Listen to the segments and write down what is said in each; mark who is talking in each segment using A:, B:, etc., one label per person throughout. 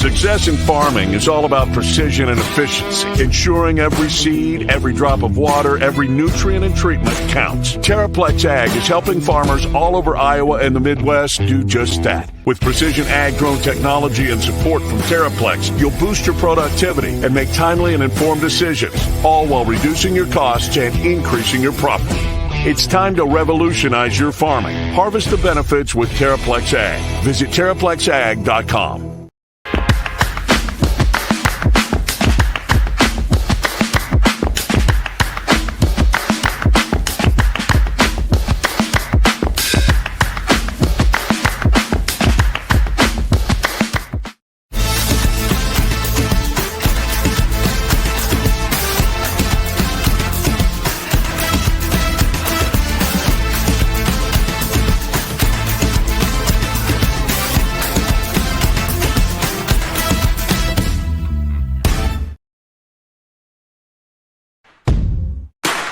A: Success in farming is all about precision and efficiency, ensuring every seed, every drop of water, every nutrient and treatment counts. Terraplex Ag is helping farmers all over Iowa and the Midwest do just that. With precision ag drone technology and support from Terraplex, you'll boost your productivity and make timely and informed decisions, all while reducing your costs and increasing your profit. It's time to revolutionize your farming. Harvest the benefits with Terraplex Ag. Visit TerraplexAg.com.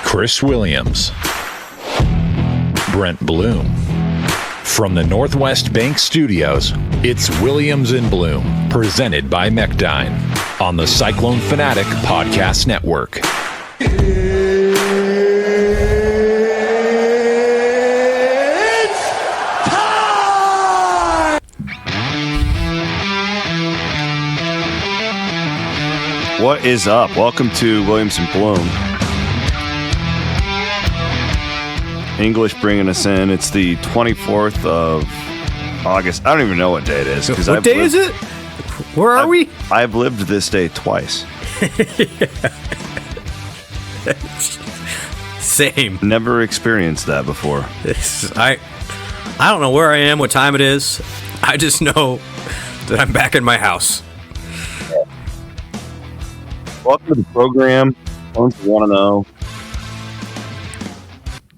B: Chris Williams, Brent Blum. From the Northwest Bank Studios, it's Williams and Blum, presented by Mechdyne on the Cyclone Fanatic Podcast Network.
C: It's time!
D: What is up? Welcome to Williams and Blum. English bringing us in. It's the 24th of August. I don't even know what day it is.
C: What day is it? Where are we?
D: I've lived this day twice.
C: Same.
D: Never experienced that before.
C: I don't know where I am, what time it is. I just know that I'm back in my house.
D: Welcome to the program. Don't you want to know?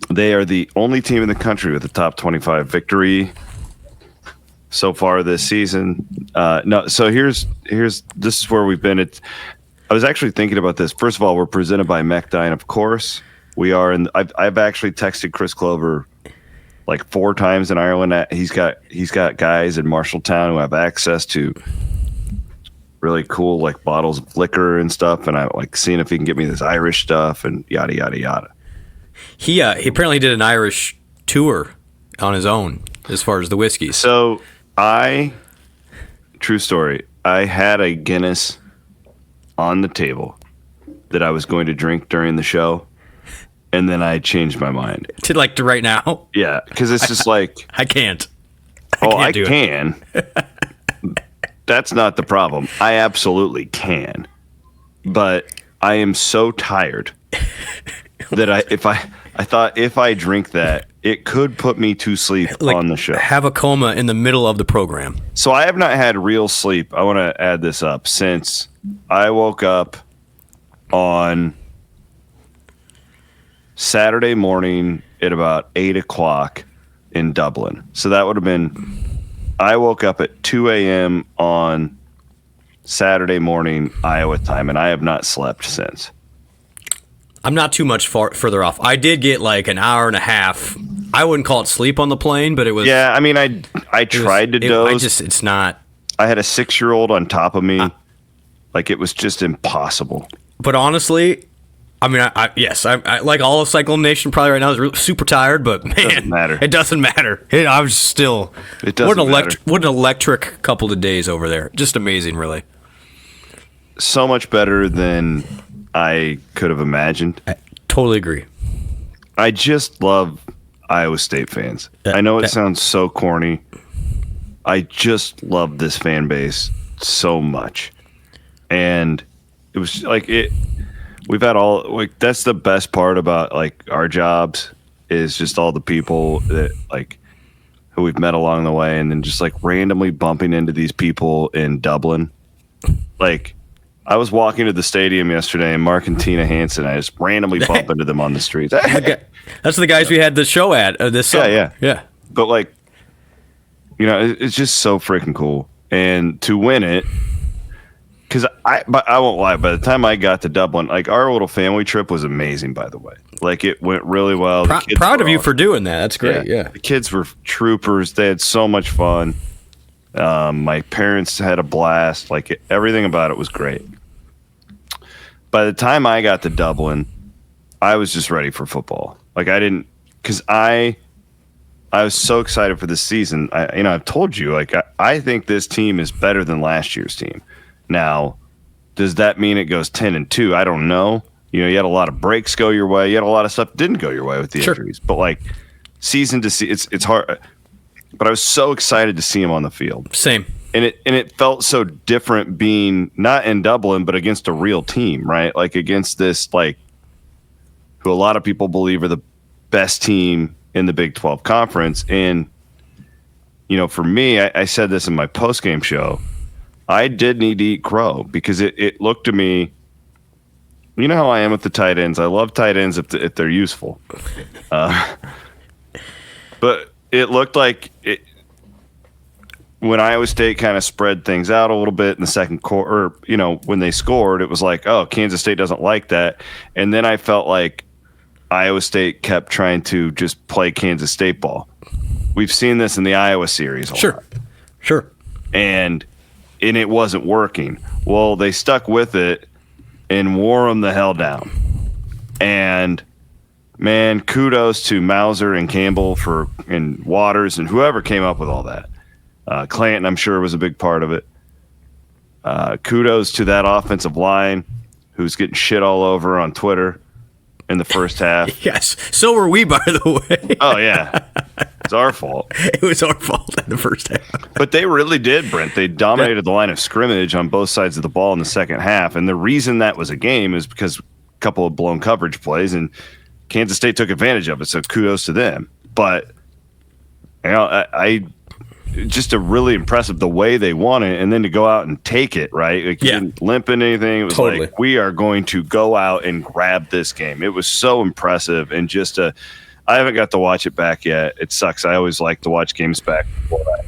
D: They are the only team in the country with a top 25 victory so far this season. So here's this is where we've been. I was actually thinking about this. First of all, we're presented by Mechdyne, of course. We are in. I've actually texted Chris Clover like 4 times in Ireland. He's got guys in Marshalltown who have access to really cool like bottles of liquor and stuff, and I like seeing if he can get me this Irish stuff and yada yada yada.
C: He apparently did an Irish tour on his own as far as the whiskey.
D: So true story, I had a Guinness on the table that I was going to drink during the show, and then I changed my mind.
C: To right now?
D: Yeah, because it's just like...
C: I can't.
D: I can. That's not the problem. I absolutely can. But I am so tired that I thought if I drink that, it could put me to sleep on the show.
C: Have a coma in the middle of the program.
D: So I have not had real sleep. I want to add this up since I woke up on Saturday morning at about 8 o'clock in Dublin. So that would have been, I woke up at 2 a.m. on Saturday morning, Iowa time, and I have not slept since.
C: I'm not too much further off. I did get like an hour and a half. I wouldn't call it sleep on the plane, but it was...
D: Yeah, I mean, I tried to doze.
C: It's not...
D: I had a 6-year-old on top of me. Like, it was just impossible.
C: But honestly, I mean, I like all of Cyclone Nation probably right now is really super tired, but man, it doesn't matter. I was still...
D: It doesn't matter.
C: What an electric couple of days over there. Just amazing, really.
D: So much better than I could have imagined.
C: I totally agree.
D: I just love Iowa State fans. I know it sounds so corny. I just love this fan base so much. And it was like we've had all like that's the best part about like our jobs is just all the people that like who we've met along the way, and then just like randomly bumping into these people in Dublin. Like I was walking to the stadium yesterday, and Mark and Tina Hansen, I just randomly bump into them on the streets.
C: That's the guys we had the show at this summer. Yeah.
D: But like, you know, it's just so freaking cool, and to win it. Because I won't lie, by the time I got to Dublin, like our little family trip was amazing, by the way. Like it went really well.
C: Proud of you for doing that. That's great. Yeah.
D: The kids were troopers. They had so much fun. My parents had a blast. Like, everything about it was great. By the time I got to Dublin, I was just ready for football. Like, because I was so excited for this season. I've told you, like, I think this team is better than last year's team. Now, does that mean it goes 10-2? I don't know. You had a lot of breaks go your way. You had a lot of stuff that didn't go your way with the injuries. But, like, season to see, it's hard. But I was so excited to see him on the field.
C: Same.
D: And it felt so different being not in Dublin, but against a real team, right? Like, against this, like, who a lot of people believe are the best team in the Big 12 Conference. And, for me, I said this in my post-game show, I did need to eat crow because it looked to me, you know how I am with the tight ends. I love tight ends if they're useful. But it looked like when Iowa State kind of spread things out a little bit in the second quarter, when they scored, it was like, oh, Kansas State doesn't like that. And then I felt like Iowa State kept trying to just play Kansas State ball. We've seen this in the Iowa series.
C: Sure.
D: And it wasn't working. Well, they stuck with it and wore them the hell down. And, man, kudos to Mauser and Campbell and Waters and whoever came up with all that. Clanton, I'm sure, was a big part of it. Kudos to that offensive line who's getting shit all over on Twitter in the first half.
C: Yes. So were we, by the way.
D: Oh, yeah. It's our fault.
C: It was our fault in the first half.
D: But they really did, Brent. They dominated the line of scrimmage on both sides of the ball in the second half. And the reason that was a game is because a couple of blown coverage plays, and Kansas State took advantage of it. So kudos to them. But, I just a really impressive the way they won it, and then to go out and take it, right? Like, you didn't limp in anything. It was like, we are going to go out and grab this game. It was so impressive, and I haven't got to watch it back yet. It sucks. I always like to watch games back before I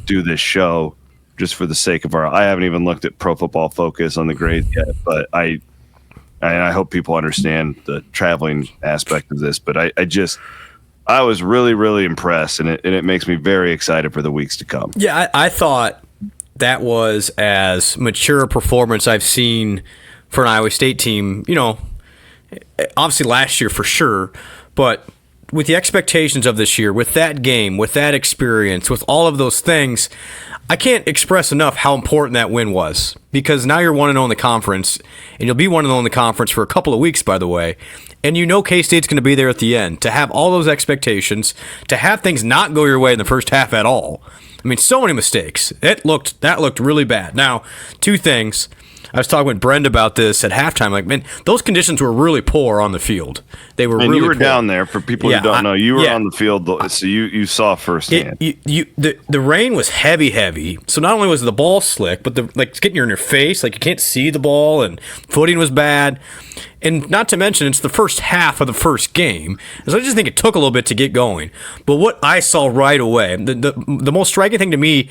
D: do this show, just for the sake of I haven't even looked at Pro Football Focus on the grades yet, but I hope people understand the traveling aspect of this. But I was really, really impressed, and it makes me very excited for the weeks to come.
C: Yeah, I thought that was as mature a performance I've seen for an Iowa State team, obviously last year for sure, but with the expectations of this year, with that game, with that experience, with all of those things, I can't express enough how important that win was, because now you're 1-0 in the conference, and you'll be 1-0 in the conference for a couple of weeks, by the way, and K-State's going to be there at the end. To have all those expectations, to have things not go your way in the first half at all. I mean, so many mistakes. That looked really bad. Now, two things. I was talking with Brent about this at halftime. Like, man, those conditions were really poor on the field. They were really
D: you were
C: poor.
D: down there. For people who don't know, you were on the field, so you saw firsthand.
C: The rain was heavy. So not only was the ball slick, but it's getting in your face. Like, you can't see the ball, and footing was bad. And not to mention, it's the first half of the first game. So I just think it took a little bit to get going. But what I saw right away, the most striking thing to me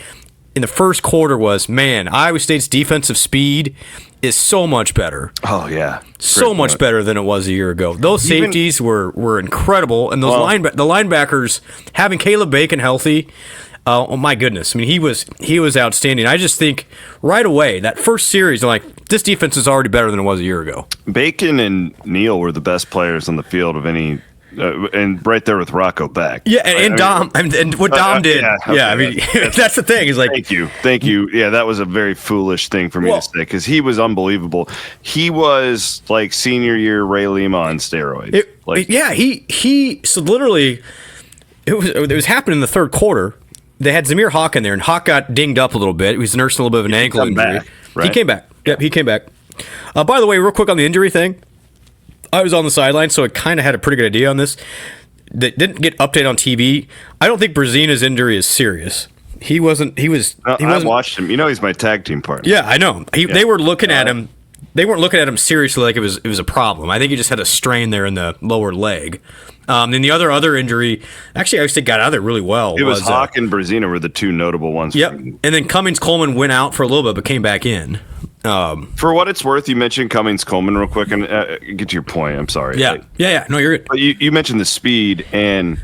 C: in the first quarter was, man, Iowa State's defensive speed is so much better.
D: Oh, yeah.
C: So much better than it was a year ago. Those safeties were incredible, and those the linebackers, having Caleb Bacon healthy, oh my goodness. I mean, he was outstanding. I just think right away, that first series, I'm like, this defense is already better than it was a year ago.
D: Bacon and Neal were the best players on the field of any. And right there with Rocco Beck.
C: Yeah, and Dom, and what Dom did. I mean, that's the thing. Is like,
D: thank you. Yeah, that was a very foolish thing for me to say, because he was unbelievable. He was like senior year Ray Lima on steroids.
C: He so literally, it was happening in the third quarter. They had Zamir Hawk in there, and Hawk got dinged up a little bit. He was nursing a little bit of an ankle injury.
D: Right?
C: He came back. Yep, he came back. By the way, real quick on the injury thing. I was on the sideline, so I kind of had a pretty good idea on this. That didn't get updated on TV. I don't think Brzezina's injury is serious. He wasn't. I
D: watched him. He's my tag team partner.
C: Yeah, I know. They were looking at him. They weren't looking at him seriously like it was a problem. I think he just had a strain there in the lower leg. Then the other injury, actually, I actually got out of there really well.
D: It was Hawk and Brzezina were the two notable ones.
C: Yep. And then Cummings-Coleman went out for a little bit, but came back in.
D: For what it's worth, you mentioned Cummings-Coleman real quick, and get to your point. I'm sorry.
C: Yeah. No, you're good.
D: But you mentioned the speed, and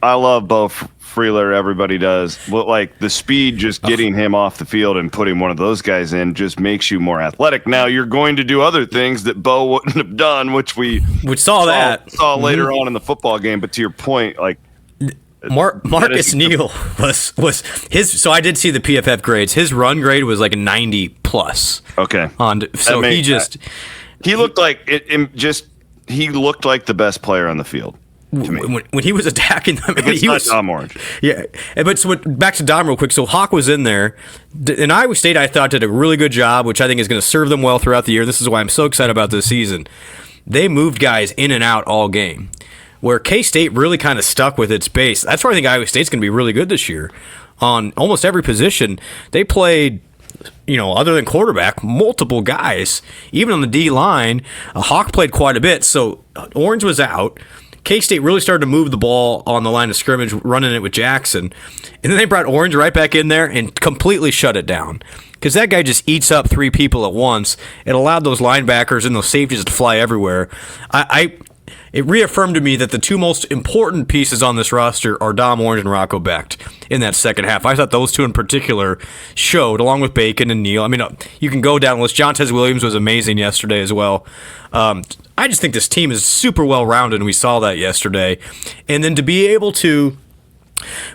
D: I love both Freeler, everybody does. Well, like the speed, just getting him off the field and putting one of those guys in just makes you more athletic. Now you're going to do other things that Bo wouldn't have done, which saw later on in the football game. But to your point, like
C: Marcus Neal was his. So I did see the PFF grades. His run grade was like a 90 plus.
D: Okay.
C: He
D: looked like he looked like the best player on the field.
C: When he was attacking them,
D: he was Dom Orange.
C: Yeah, but back to Dom real quick. So Hawk was in there. In Iowa State, I thought did a really good job, which I think is going to serve them well throughout the year. This is why I'm so excited about this season. They moved guys in and out all game, where K-State really kind of stuck with its base. That's why I think Iowa State's going to be really good this year. On almost every position, they played, other than quarterback, multiple guys. Even on the D-line, Hawk played quite a bit. So Orange was out. K-State really started to move the ball on the line of scrimmage, running it with Jackson. And then they brought Orange right back in there and completely shut it down. Because that guy just eats up three people at once. It allowed those linebackers and those safeties to fly everywhere. It reaffirmed to me that the two most important pieces on this roster are Dom Orange and Rocco Becht in that second half. I thought those two in particular showed, along with Bacon and Neal. I mean, you can go down the list. Jontez Williams was amazing yesterday as well. I just think this team is super well-rounded, and we saw that yesterday. And then to be able to,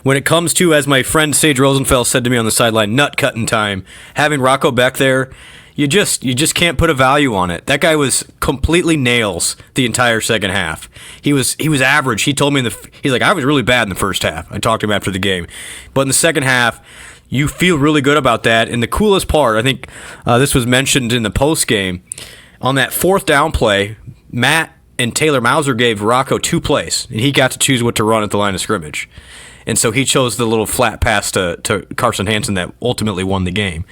C: when it comes to, as my friend Sage Rosenfeld said to me on the sideline, nut-cutting time, having Rocco Becht there, you just can't put a value on it. That guy was completely nails the entire second half. He was average. He told me he's like, I was really bad in the first half. I talked to him after the game. But in the second half, you feel really good about that. And the coolest part, I think this was mentioned in the post game, on that fourth down play, Matt and Taylor Mauser gave Rocco 2 plays, and he got to choose what to run at the line of scrimmage. And so he chose the little flat pass to Carson Hansen that ultimately won the game.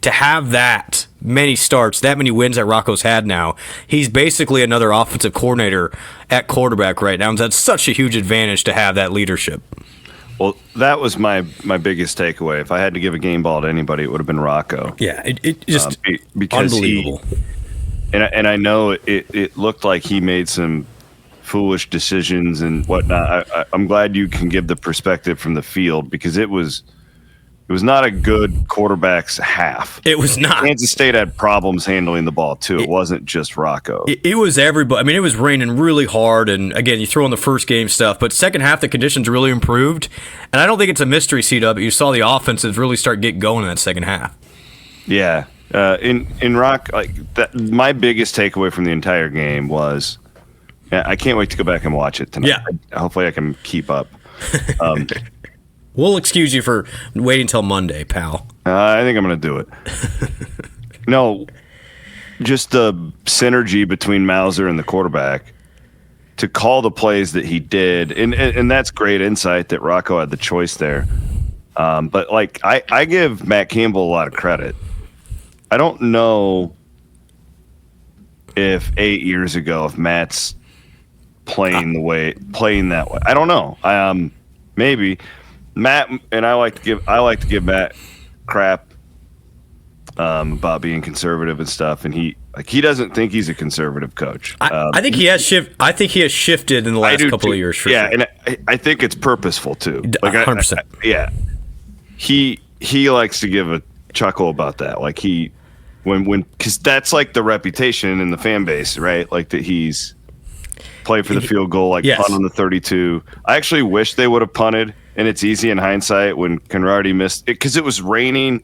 C: To have that many starts, that many wins that Rocco's had now, he's basically another offensive coordinator at quarterback right now. And that's such a huge advantage to have that leadership.
D: Well, that was my biggest takeaway. If I had to give a game ball to anybody, it would have been Rocco.
C: Yeah, it just unbelievable.
D: And I know it looked like he made some foolish decisions and whatnot. I'm glad you can give the perspective from the field, because it was not a good quarterback's half.
C: It was not.
D: Kansas State had problems handling the ball too. It wasn't just Rocco.
C: It was everybody. I mean, it was raining really hard, and again, you throw in the first game stuff, but second half the conditions really improved, and I don't think it's a mystery seed up. You saw the offenses really start get going in that second half.
D: Yeah. In Rock, like that, my biggest takeaway from the entire game was, I can't wait to go back and watch it tonight.
C: Yeah.
D: Hopefully I can keep up.
C: We'll excuse you for waiting till Monday, pal.
D: I think I'm going to do it. No, just the synergy between Mauser and the quarterback to call the plays that he did, and that's great insight that Rocco had the choice there. But like I give Matt Campbell a lot of credit. I don't know if 8 years ago, if Matt's playing that way. I don't know. Maybe Matt, and I like to give Matt crap about being conservative and stuff, and he doesn't think he's a conservative coach.
C: I think he has shifted in the last couple of years.
D: And I think it's purposeful too. Like
C: 100%.
D: Yeah, he likes to give a chuckle about that. Like because that's like the reputation in the fan base, right? Like that he's played for the field goal, like punt on the 32. I actually wish they would have punted, and it's easy in hindsight when Conradi missed it because it was raining.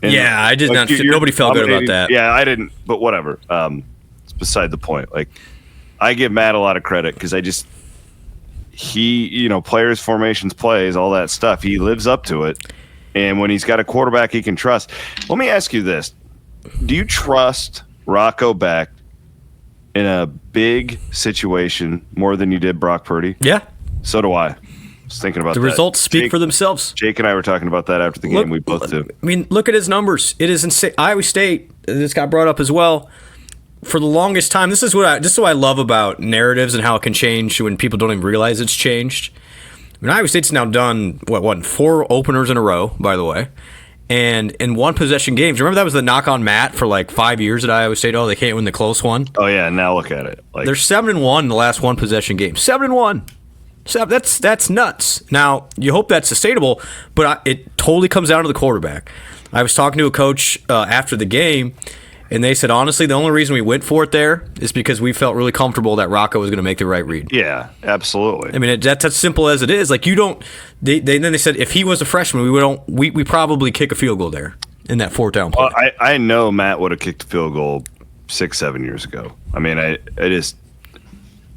C: Yeah, I did not. Nobody felt good about that.
D: Yeah, I didn't. But whatever. It's beside the point. Like, I give Matt a lot of credit because players, formations, plays, all that stuff. He lives up to it, and when he's got a quarterback he can trust. Let me ask you this: do you trust Rocco Becht in a big situation more than you did Brock Purdy?
C: Yeah.
D: So do I. Was thinking about
C: the results speak for themselves.
D: Jake and I were talking about that after the game. We both do.
C: I mean, look at his numbers. It is insane. Iowa State, this got brought up as well. For the longest time, this is what I love about narratives and how it can change when people don't even realize it's changed. I mean, Iowa State's now done, 4 openers in a row, by the way, and in one possession games. Remember that was the knock on Matt for like 5 years at Iowa State? Oh, they can't win the close one.
D: Oh, yeah, now look at it.
C: They're 7-1 in the last one possession game. 7-1. So that's nuts. Now, you hope that's sustainable, but it totally comes down to the quarterback. I was talking to a coach after the game, and they said, honestly, the only reason we went for it there is because we felt really comfortable that Rocco was going to make the right read.
D: Yeah, absolutely.
C: I mean, that's as simple as it is. Like, you don't. Then they said if he was a freshman, we probably kick a field goal there in that 4th down play.
D: Well, I know Matt would have kicked a field goal 6-7 years ago. I mean,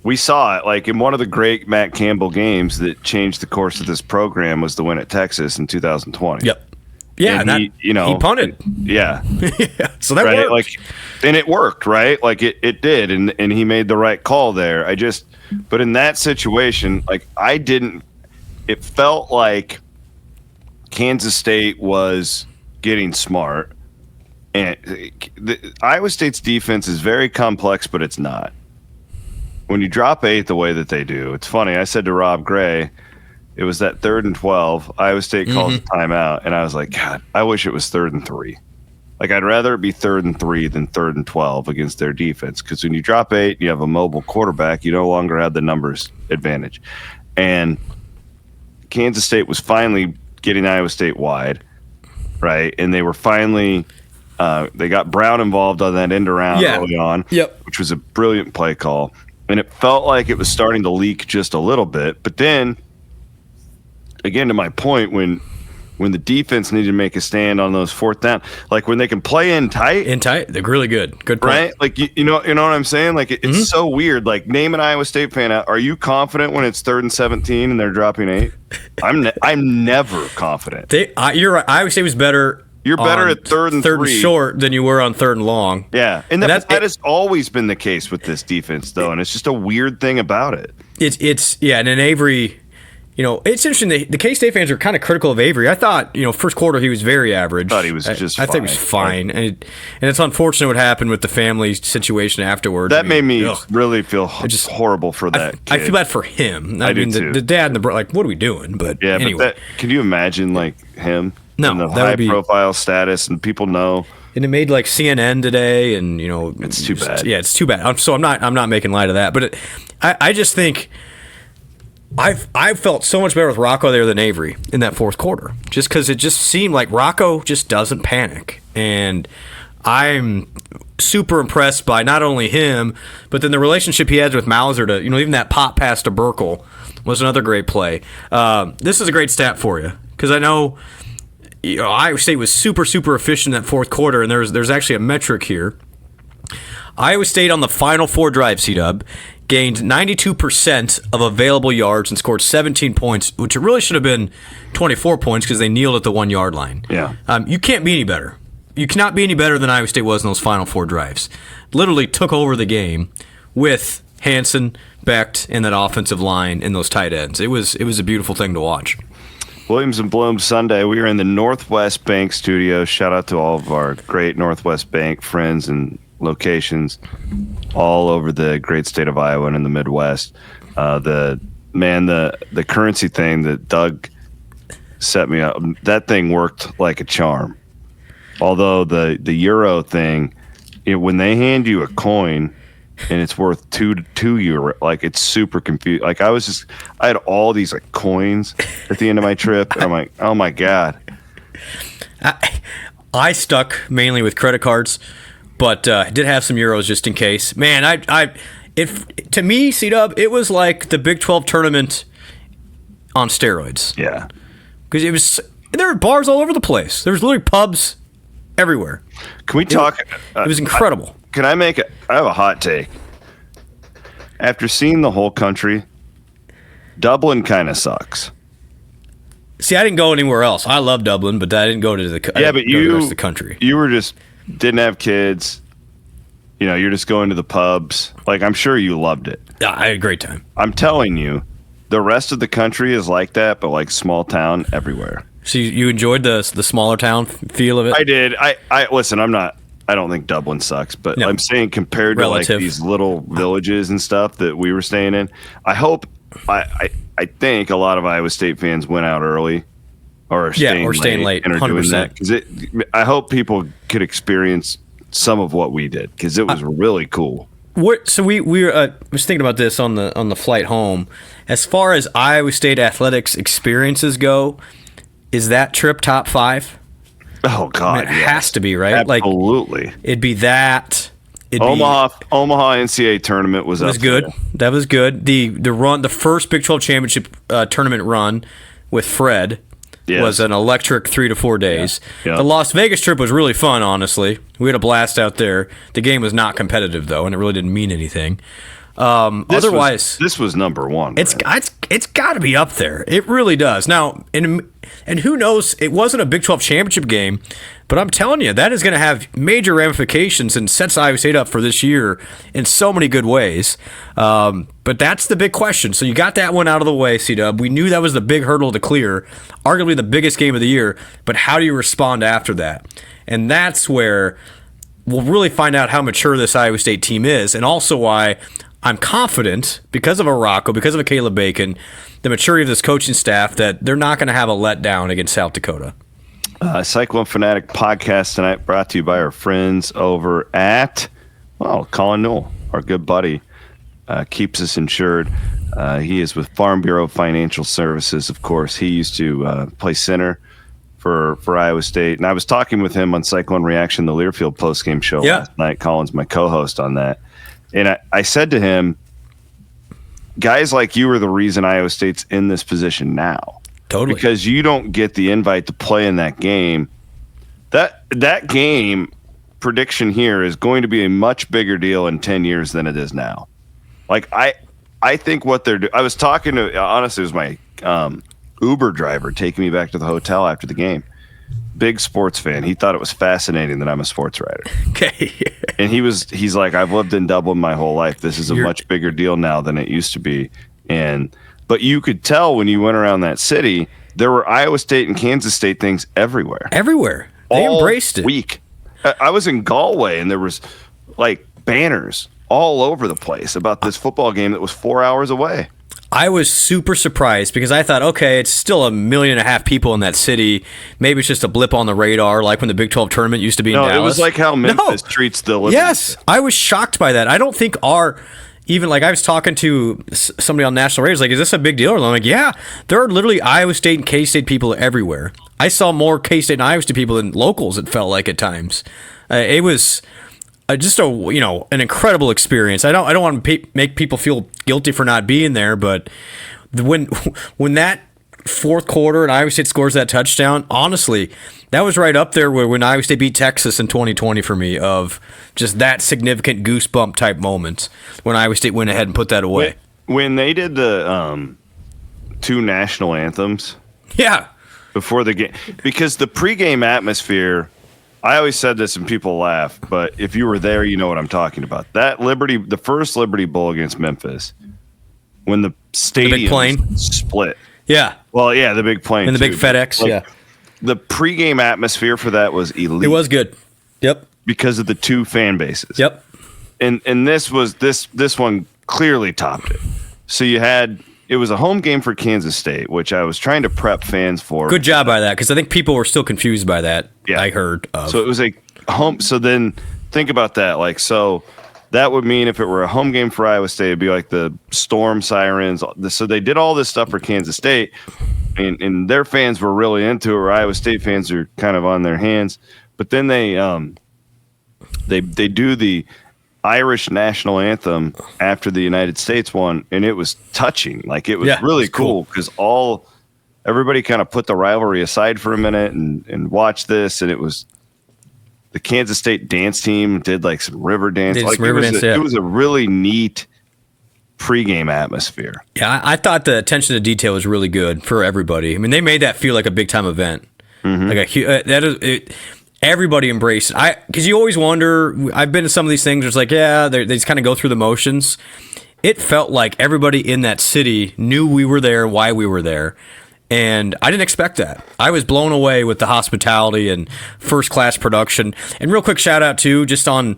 D: we saw it. Like, in one of the great Matt Campbell games that changed the course of this program was the win at Texas in 2020.
C: Yep. Yeah,
D: and he
C: punted.
D: Yeah.
C: Yeah. So that
D: right?
C: worked.
D: Like, and it worked, right? Like it did, and he made the right call there. But in that situation, like it felt like Kansas State was getting smart, and Iowa State's defense is very complex, but it's not. When you drop 8 the way that they do, it's funny. I said to Rob Gray, it was that 3rd and 12. Iowa State calls a timeout, and I was like, God, I wish it was 3rd and 3. Like, I'd rather it be 3rd and 3 than 3rd and 12 against their defense, because when you drop 8, you have a mobile quarterback, you no longer have the numbers advantage. And Kansas State was finally getting Iowa State wide, right? And they were finally they got Brown involved on that end around early on, which was a brilliant play call. And it felt like it was starting to leak just a little bit, but then again, to my point, when the defense needed to make a stand on those 4th down, like when they can play in tight, they're
C: really good. Good point.
D: Right? Like you know what I'm saying? Like it's so weird. Like, name an Iowa State fan out. Are you confident when it's 3rd and 17 and they're dropping 8? I'm never confident.
C: You're right. Iowa State was better.
D: You're better at 3rd and 3
C: and short than you were on 3rd and long.
D: Yeah, and that has always been the case with this defense, though, and it's just a weird thing about it.
C: And in Avery. It's interesting. The K-State fans are kind of critical of Avery. I thought, first quarter he was very average.
D: I thought he was just fine.
C: I think he was fine. And it's unfortunate what happened with the family situation afterward.
D: That made me really feel horrible for that kid.
C: I feel bad for him.
D: I mean,
C: the dad and the brother, like, what are we doing? But anyway.
D: Can you imagine, like, him?
C: No,
D: in the high-profile status, and people know.
C: And it made, like, CNN today, and,
D: It's too bad.
C: Yeah, it's too bad. So I'm not making light of that. But I just think I felt so much better with Rocco there than Avery in that 4th quarter, just because it just seemed like Rocco just doesn't panic, and I'm super impressed by not only him, but then the relationship he has with Mauser. To even that pop pass to Burkle was another great play. This is a great stat for you, because I know Iowa State was super efficient in that 4th quarter, and there's actually a metric here. Iowa State on the final 4 drives, C-Dub, gained 92% of available yards and scored 17 points, which it really should have been 24 points because they kneeled at the 1 yard line.
D: Yeah.
C: You can't be any better. You cannot be any better than Iowa State was in those final 4 drives. Literally took over the game with Hansen, Becht, and that offensive line and those tight ends. It was a beautiful thing to watch.
D: Williams and Blum Sunday. We are in the Northwest Bank studio. Shout out to all of our great Northwest Bank friends and locations all over the great state of Iowa and in the Midwest. The currency thing that Doug set me up, that thing worked like a charm. Although the euro thing, when they hand you a coin and it's worth two euro, like, it's super confused. Like, I had all these, like, coins at the end of my trip, and I'm like, oh my God.
C: I stuck mainly with credit cards, but did have some euros just in case. Man, to me, C-Dub, it was like the Big 12 tournament on steroids.
D: Yeah.
C: Because there were bars all over the place. There was literally pubs everywhere.
D: Can we talk?
C: It was incredible.
D: I have a hot take. After seeing the whole country, Dublin kind of sucks.
C: See, I didn't go anywhere else. I love Dublin, but I didn't go to the rest of the country.
D: You were didn't have kids. You're just going to the pubs. Like, I'm sure you loved it.
C: Yeah, I had a great time.
D: I'm telling you, the rest of the country is like that, but like small town everywhere.
C: So you enjoyed the smaller town feel of it?
D: I did. I listen, I don't think Dublin sucks, but no. I'm saying compared to like these little villages and stuff that we were staying in, I think a lot of Iowa State fans went out early or staying late and are 100%. Doing that, because I hope people could experience some of what we did, because it was really cool.
C: So we was thinking about this on the flight home. As far as Iowa State athletics experiences go, is that trip top 5?
D: Oh God,
C: It has to be, right?
D: Absolutely.
C: Like, it'd be that.
D: Omaha NCAA tournament was
C: good.
D: there.
C: That was good. The first Big 12 championship tournament run with Fred was an electric 3 to 4 days.
D: Yeah.
C: The Las Vegas trip was really fun, honestly. We had a blast out there. The game was not competitive though, and it really didn't mean anything.
D: This was number 1.
C: It's got to be up there. It really does. Now, and who knows? It wasn't a Big 12 championship game, but I'm telling you, that is going to have major ramifications and sets Iowa State up for this year in so many good ways. But that's the big question. So you got that one out of the way, C-Dub. We knew that was the big hurdle to clear, arguably the biggest game of the year. But how do you respond after that? And that's where we'll really find out how mature this Iowa State team is, and also why I'm confident, because of a Rocco, because of a Caleb Bacon, the maturity of this coaching staff, that they're not going to have a letdown against South Dakota.
D: Cyclone Fanatic podcast tonight brought to you by our friends over at, Colin Newell, our good buddy, keeps us insured. He is with Farm Bureau Financial Services, of course. He used to play center for Iowa State. And I was talking with him on Cyclone Reaction, the Learfield postgame show last night. Colin's my co-host on that. And I said to him, guys like you are the reason Iowa State's in this position now.
C: Totally.
D: Because you don't get the invite to play in that game. That game prediction here is going to be a much bigger deal in 10 years than it is now. Like, I think what they're doing, I was talking to, honestly, it was my Uber driver taking me back to the hotel after the game. Big sports fan. He thought it was fascinating that I'm a sports writer.
C: Okay.
D: And he's like, I've lived in Dublin my whole life. This is a much bigger deal now than it used to be. But you could tell when you went around that city, there were Iowa State and Kansas State things everywhere.
C: Everywhere. They embraced it.
D: Week. I was in Galway and there was like banners all over the place about this football game that was 4 hours away.
C: I was super surprised because I thought, okay, it's still 1.5 million people in that city. Maybe it's just a blip on the radar, like when the Big 12 tournament used to be in Dallas.
D: No, it was like how Memphis treats the Olympics.
C: Yes, I was shocked by that. I don't think even like I was talking to somebody on national radio, like, is this a big deal? And I'm like, yeah, there are literally Iowa State and K-State people everywhere. I saw more K-State and Iowa State people than locals, it felt like at times. It was just an incredible experience. I don't want to make people feel guilty for not being there, but when that fourth quarter and Iowa State scores that touchdown, honestly, that was right up there when Iowa State beat Texas in 2020 for me, of just that significant goosebump type moment when Iowa State went ahead and put that away.
D: When they did the 2 national anthems, before the game, because the pregame atmosphere. I always said this and people laugh, but if you were there, you know what I'm talking about. That the first Liberty Bowl against Memphis, when the stadium split.
C: Yeah.
D: Well, yeah, the big plane.
C: And the big FedEx,
D: The pregame atmosphere for that was elite.
C: It was good. Yep.
D: Because of the 2 fan bases.
C: Yep.
D: And this one clearly topped it. So it was a home game for Kansas State, which I was trying to prep fans for.
C: Good job by that, because I think people were still confused by that.
D: Yeah.
C: I heard of.
D: So it was a home. So then think about that. Like, so that would mean if it were a home game for Iowa State, it'd be like the storm sirens. So they did all this stuff for Kansas State, and their fans were really into it, or Iowa State fans are kind of on their hands. But then they do the Irish national anthem after the United States one, and it was touching. Like, it was really cool because everybody kind of put the rivalry aside for a minute and watched this, and it was the Kansas State dance team did like some river dance. It was a really neat pregame atmosphere.
C: Yeah, I thought the attention to detail was really good for everybody. I mean, they made that feel like a big time event. Mm-hmm. Everybody embraced it. Because you always wonder. I've been to some of these things where it's like, they just kind of go through the motions. It felt like everybody in that city knew we were there, why we were there. And I didn't expect that. I was blown away with the hospitality and first-class production. And real quick shout-out, too, just on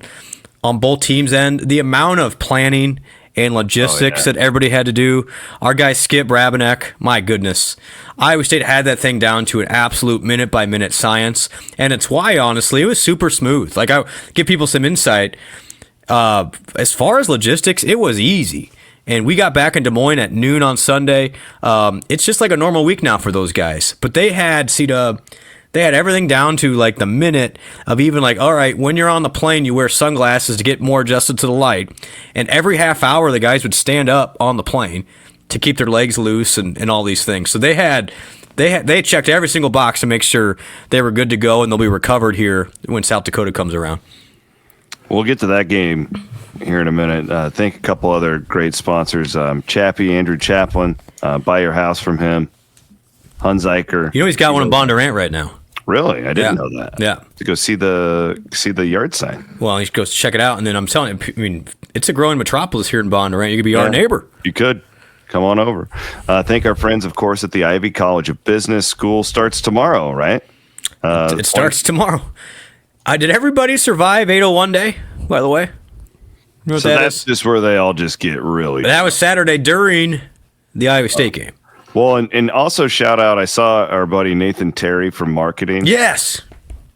C: both teams' end, the amount of planning and logistics that everybody had to do. Our guy Skip Rabenek, my goodness. Iowa State had that thing down to an absolute minute-by-minute science. And it's why, honestly, it was super smooth. Like, I give people some insight. as far as logistics, it was easy. And we got back in Des Moines at noon on Sunday. It's just like a normal week now for those guys. But they had, C-Dub, they had everything down to like the minute of even like, all right, when you're on the plane, you wear sunglasses to get more adjusted to the light. And every half hour, the guys would stand up on the plane to keep their legs loose and all these things. So they checked every single box to make sure they were good to go and they'll be recovered here when South Dakota comes around.
D: We'll get to that game here in a minute. Thank a couple other great sponsors. Chappie, Andrew Chaplin, buy your house from him. Hunziker.
C: You know he's got one in Bondurant right now.
D: Really? I didn't know that.
C: Yeah.
D: To go see the yard sign.
C: Well, he goes to check it out, and then I'm telling you, I mean, it's a growing metropolis here in Bondurant. You could be our neighbor.
D: You could. Come on over. Thank our friends, of course, at the Ivy College of Business. School starts tomorrow, right?
C: It starts tomorrow. Did everybody survive 801 day, by the way? You know what
D: that's just where they all just get really...
C: That was Saturday during the Iowa State game.
D: Well, and also shout out, I saw our buddy Nathan Terry from marketing.
C: Yes.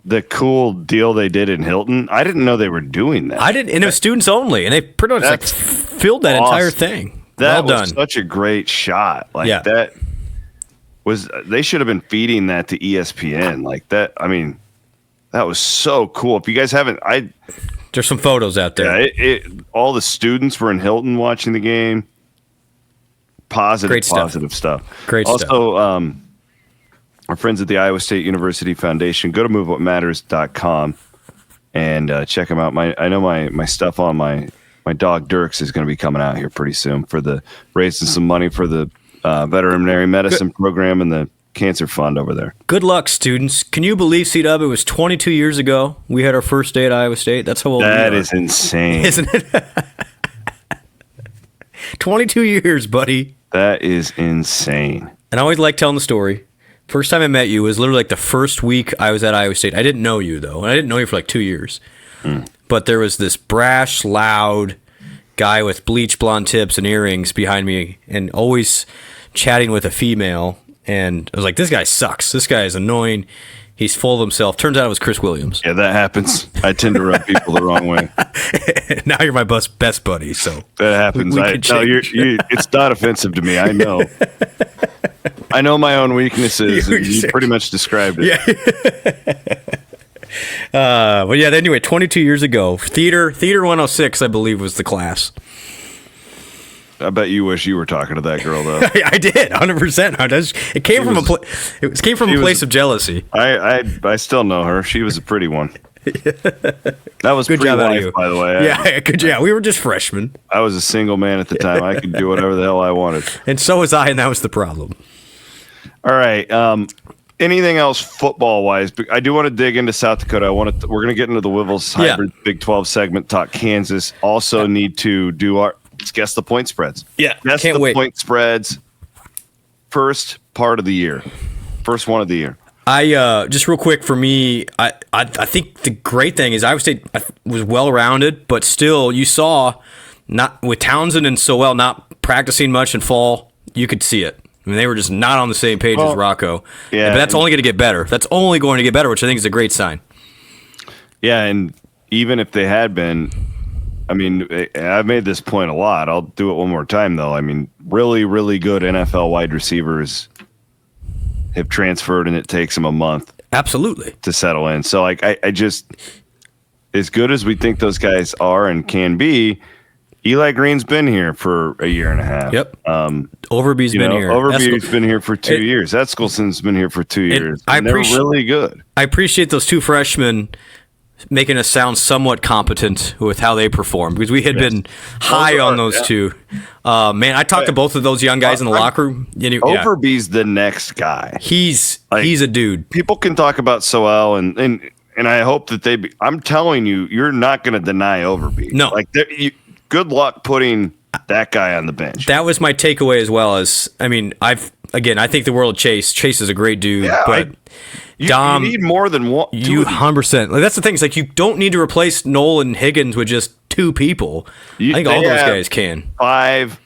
D: The cool deal they did in Hilton. I didn't know they were doing that.
C: I didn't, and it was students only, and they pretty much filled that entire thing.
D: That
C: well
D: was
C: done.
D: such a great shot. That was, they should have been feeding that to ESPN. Like that, I mean, that was so cool. If you guys haven't,
C: there's some photos out there.
D: Yeah, all the students were in Hilton watching the game. Positive stuff.
C: Great
D: also,
C: stuff.
D: Also, our friends at the Iowa State University Foundation, go to movewhatmatters.com and check them out. I know my stuff on my dog Dirks is going to be coming out here pretty soon for raising some money for the veterinary medicine program and the cancer fund over there.
C: Good luck, students. Can you believe, C-Dub, it was 22 years ago we had our first day at Iowa State? That's how old we are.
D: That is insane.
C: Isn't it? 22 years, buddy.
D: That is insane.
C: And I always like telling the story. First time I met you was literally like the first week I was at Iowa State. I didn't know you, though. And I didn't know you for like 2 years. But there was this brash, loud guy with bleach blonde tips and earrings behind me and always chatting with a female. And I was like, this guy sucks. This guy is annoying. He's full of himself. Turns out it was Chris Williams.
D: Yeah, that happens. I tend to rub people the wrong way.
C: Now you're my best buddy, so
D: that happens. It's not offensive to me. I know. I know my own weaknesses. You pretty much described it.
C: Yeah. But yeah. Anyway, 22 years ago, theater 106, I believe, was the class. I
D: bet you wish you were talking to that girl, though.
C: I did, 100%. It came from a place of jealousy.
D: I still know her. She was a pretty one. That was
C: good job out of you,
D: by the way.
C: Yeah, good job. We were just freshmen.
D: I was a single man at the time. I could do whatever the hell I wanted.
C: And so was I, and that was the problem.
D: All right. Anything else football-wise? I do want to dig into South Dakota. We're going to get into the Wivels hybrid Big 12 segment, talk Kansas. Also need to do let's guess the point spreads.
C: Yeah,
D: can't wait. Point spreads. First part of the year. First one of the year.
C: I just real quick for me, I think the great thing is Iowa State was well-rounded, but still you saw not with Townsend and Sowell not practicing much in fall, you could see it. I mean, they were just not on the same page as Rocco. Yeah, but that's only going to get better. That's only going to get better, which I think is a great sign.
D: Yeah, and even if they had been, I mean, I've made this point a lot. I'll do it one more time, though. I mean, really, really good NFL wide receivers have transferred, and it takes them a month.
C: Absolutely.
D: To settle in. So, like, I just, as good as we think those guys are and can be, Eli Green's been here for a year and a half.
C: Yep. Overby's been here.
D: Overby's been here for 2 years. Eskilson's been here for 2 years. And they're really good. I
C: appreciate those two freshmen making us sound somewhat competent with how they performed, because we had been high on those two. Man, I talked to both of those young guys in the locker room.
D: Overby's the next guy.
C: He's a dude.
D: People can talk about Sowell and I hope that I'm telling you, you're not going to deny Overby.
C: No.
D: Like, good luck putting that guy on the bench.
C: That was my takeaway as well. I think the world of Chase. Chase is a great dude, but Dom,
D: you need more than one.
C: 100%. Like, that's the thing. It's like you don't need to replace Nolan Higgins with just two people. I think all those guys can.
D: 5,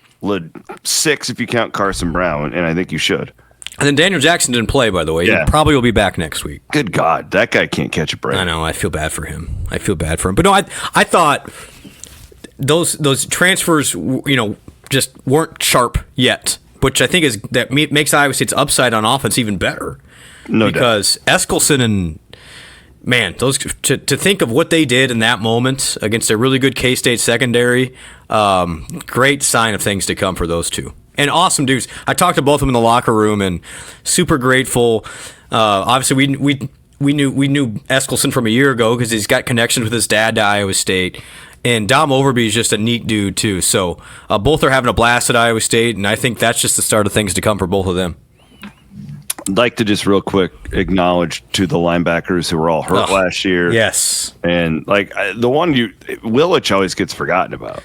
D: 6 if you count Carson Brown, and I think you should.
C: And then Daniel Jackson didn't play, by the way.
D: Yeah.
C: He probably will be back next week.
D: Good God, that guy can't catch a break.
C: I know. I feel bad for him. But no, I thought those transfers, just weren't sharp yet, which I think makes Iowa State's upside on offense even better.
D: No
C: because
D: doubt.
C: Eskelsen and those to think of what they did in that moment against a really good K-State secondary, great sign of things to come for those two. And awesome dudes. I talked to both of them in the locker room and super grateful. Obviously, we knew Eskelsen from a year ago because he's got connections with his dad to Iowa State. And Dom Overby is just a neat dude, too. So both are having a blast at Iowa State, and I think that's just the start of things to come for both of them.
D: I'd like to just real quick acknowledge to the linebackers who were all hurt last year.
C: Yes.
D: And the one Willich always gets forgotten about.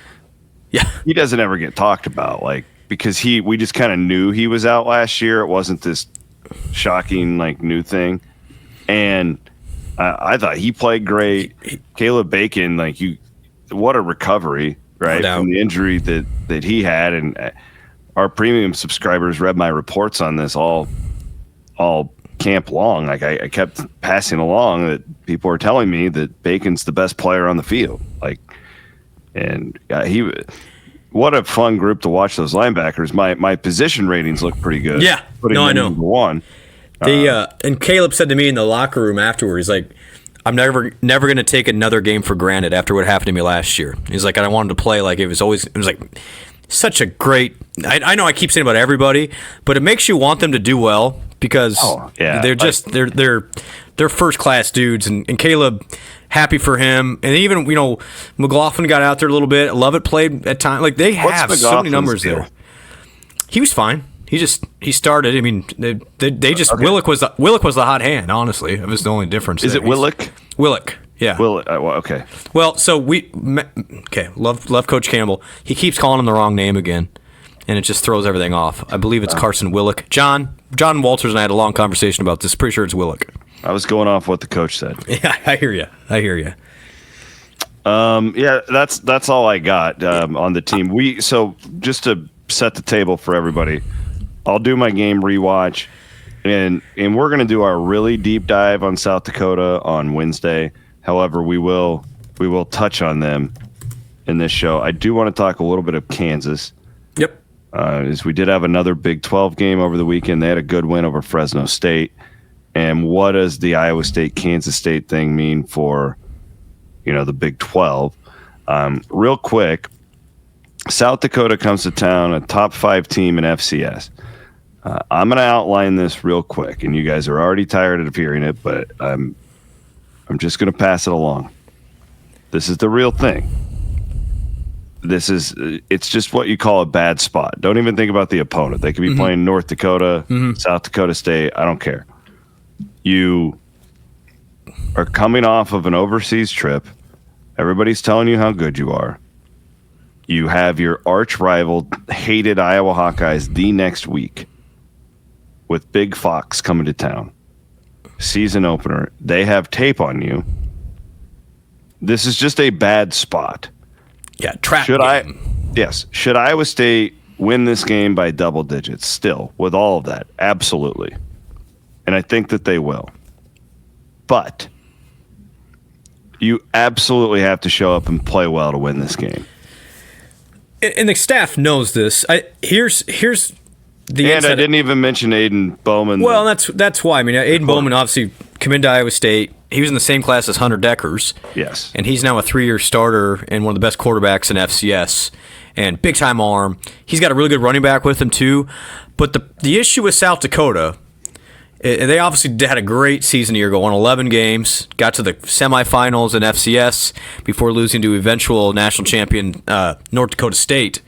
C: Yeah.
D: He doesn't ever get talked about, because we just kind of knew he was out last year. It wasn't this shocking, new thing. And I thought he played great. Caleb Bacon, what a recovery, right?
C: No doubt.
D: From the injury that he had. And our premium subscribers read my reports on this all camp long. I kept passing along that people were telling me that Bacon's the best player on the field. What a fun group to watch, those linebackers. My position ratings look pretty good.
C: Yeah.
D: Putting
C: No, I
D: them
C: know.
D: number one.
C: And Caleb said to me in the locker room afterwards, I'm never going to take another game for granted after what happened to me last year. He's like, I wanted to play it was such a great. I know I keep saying about everybody, but it makes you want them to do well because they're just they're first class dudes, and Caleb, happy for him, and even McLaughlin got out there a little bit. I love it, played at times. They have so many numbers there. He was fine. He started. I mean, they just okay. Willick was the hot hand. Honestly, it was the only difference.
D: Is it Willick?
C: Willick. Yeah.
D: Willick. Okay.
C: Well, so love Coach Campbell. He keeps calling him the wrong name again, and it just throws everything off. I believe it's Carson Willick. John Walters and I had a long conversation about this. Pretty sure it's Willick.
D: I was going off what the coach said.
C: Yeah, I hear you.
D: Yeah, that's all I got on the team. So just to set the table for everybody, I'll do my game rewatch, and we're going to do our really deep dive on South Dakota on Wednesday. However, we will touch on them in this show. I do want to talk a little bit of Kansas.
C: Yep.
D: As we did have another Big 12 game over the weekend. They had a good win over Fresno State. And what does the Iowa State-Kansas State thing mean for, the Big 12? Real quick, South Dakota comes to town, a top 5 team in FCS. I'm going to outline this real quick, and you guys are already tired of hearing it, but I'm just going to pass it along. This is the real thing. It's just what you call a bad spot. Don't even think about the opponent. They could be playing North Dakota, South Dakota State. I don't care. You are coming off of an overseas trip. Everybody's telling you how good you are. You have your arch rival, hated Iowa Hawkeyes the next week with Big Fox coming to town. Season opener. They have tape on you. This is just a bad spot.
C: Yeah, trap game.
D: Yes. Should Iowa State win this game by double digits still with all of that? Absolutely. And I think that they will. But you absolutely have to show up and play well to win this game.
C: And the staff knows this. Here's the
D: and I didn't even mention Aiden Bowman.
C: Well, that's why. I mean, Aiden Bowman obviously committed to Iowa State. He was in the same class as Hunter Deckers.
D: Yes.
C: And he's now a 3-year starter and one of the best quarterbacks in FCS. And big-time arm. He's got a really good running back with him, too. But the issue with South Dakota, they obviously had a great season a year ago, won 11 games, got to the semifinals in FCS before losing to eventual national champion North Dakota State.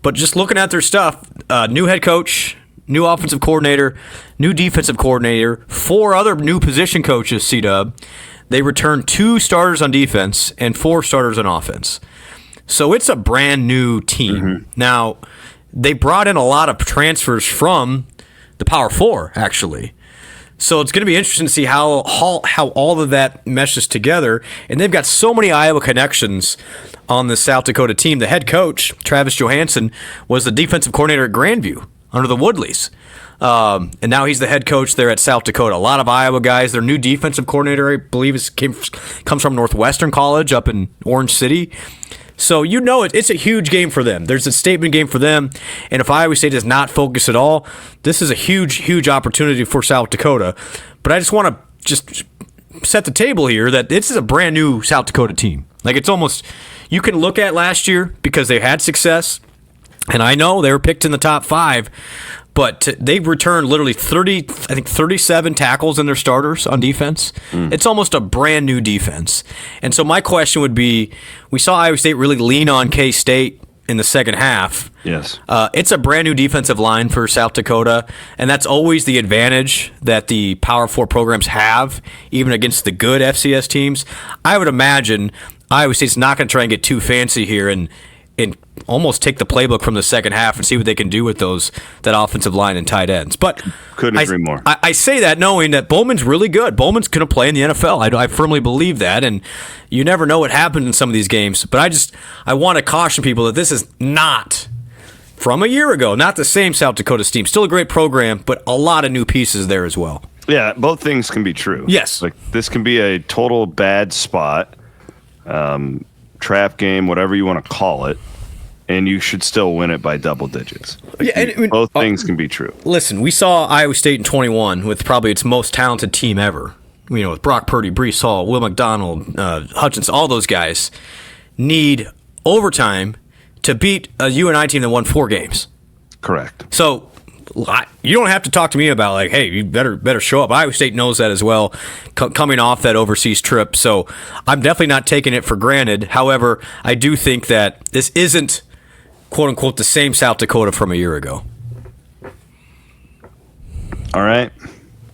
C: But just looking at their stuff, new head coach, new offensive coordinator, new defensive coordinator, 4 other new position coaches, C-Dub. They returned 2 starters on defense and 4 starters on offense. So it's a brand new team. Now, they brought in a lot of transfers from the Power 4, actually. So it's going to be interesting to see how all of that meshes together. And they've got so many Iowa connections on the South Dakota team. The head coach, Travis Johansson, was the defensive coordinator at Grandview under the Woodleys. And now he's the head coach there at South Dakota. A lot of Iowa guys. Their new defensive coordinator, I believe, comes from Northwestern College up in Orange City. So it's a huge game for them. There's a statement game for them. And if Iowa State does not focus at all, this is a huge, huge opportunity for South Dakota. But I just want to just set the table here that this is a brand new South Dakota team. Like, it's almost, you can look at last year because they had success, and I know they were picked in the top 5, but they've returned literally 37 tackles in their starters on defense. It's almost a brand new defense. And so my question would be, we saw Iowa State really lean on K-State in the second half.
D: Yes.
C: It's a brand new defensive line for South Dakota, and that's always the advantage that the Power 4 programs have, even against the good FCS teams. I would imagine Iowa State's not going to try and get too fancy here and almost take the playbook from the second half and see what they can do with that offensive line and tight ends. But
D: couldn't agree more.
C: I say that knowing that Bowman's really good. Bowman's going to play in the NFL. I firmly believe that, and you never know what happens in some of these games. But I want to caution people that this is not from a year ago, not the same South Dakota team. Still a great program, but a lot of new pieces there as well.
D: Yeah, both things can be true.
C: Yes.
D: Like, this can be a total bad spot, trap game, whatever you want to call it, and you should still win it by double digits. Both things can be true.
C: Listen, we saw Iowa State in 21 with probably its most talented team ever. With Brock Purdy, Breece Hall, Will McDonald, Hutchinson, all those guys need overtime to beat a UNI team that won 4 games.
D: Correct.
C: So you don't have to talk to me about, like, hey, you better show up. Iowa State knows that as well, coming off that overseas trip. So I'm definitely not taking it for granted. However, I do think that this isn't, quote unquote, the same South Dakota from a year ago.
D: All right,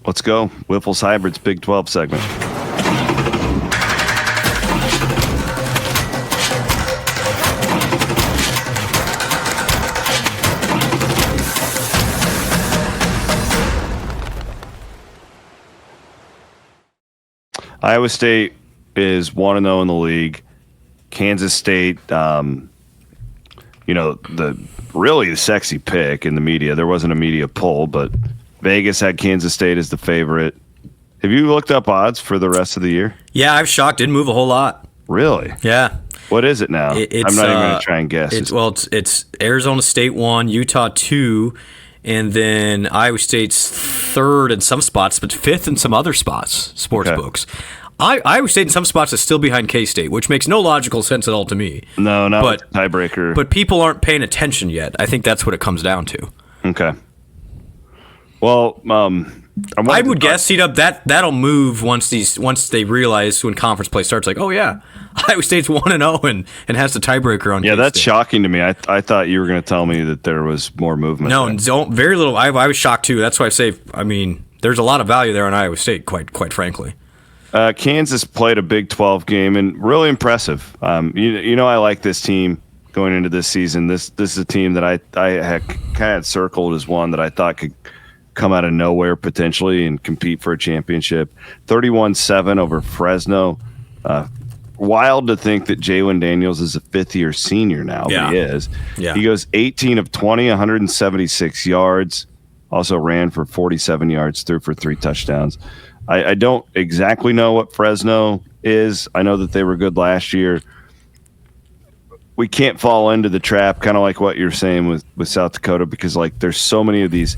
D: let's go. Wiffles Hybrids Big 12 segment. Iowa State is 1-0 in the league. Kansas State, the sexy pick in the media. There wasn't a media poll, but Vegas had Kansas State as the favorite. Have you looked up odds for the rest of the year?
C: Yeah, I was shocked. Didn't move a whole lot.
D: Really?
C: Yeah.
D: What is it now? I'm not even going to try and guess.
C: It's Arizona State 1, Utah 2, and then Iowa State's 3rd in some spots, but 5th in some other spots, sports books. Iowa State in some spots is still behind K-State, which makes no logical sense at all to me.
D: No, not tiebreaker.
C: But people aren't paying attention yet. I think that's what it comes down to.
D: Okay. Well,
C: I would guess, C-Dub, that'll move once they realize when conference play starts, like, oh yeah, Iowa State's 1-0 and has the tiebreaker on.
D: Yeah,
C: K-State.
D: That's shocking to me. I thought you were going to tell me that there was more movement.
C: No, very little. I was shocked too. That's why I say, there's a lot of value there on Iowa State, quite frankly.
D: Kansas played a Big 12 game and really impressive. I like this team going into this season. This is a team that I had kind of circled as one that I thought could come out of nowhere potentially and compete for a championship. 31-7 over Fresno. Wild to think that Jalen Daniels is a 5th-year senior now.
C: Yeah.
D: But he is.
C: Yeah.
D: He goes 18 of 20, 176 yards. Also ran for 47 yards, threw for 3 touchdowns. I don't exactly know what Fresno is. I know that they were good last year. We can't fall into the trap, kind of like what you're saying with South Dakota, because there's so many of these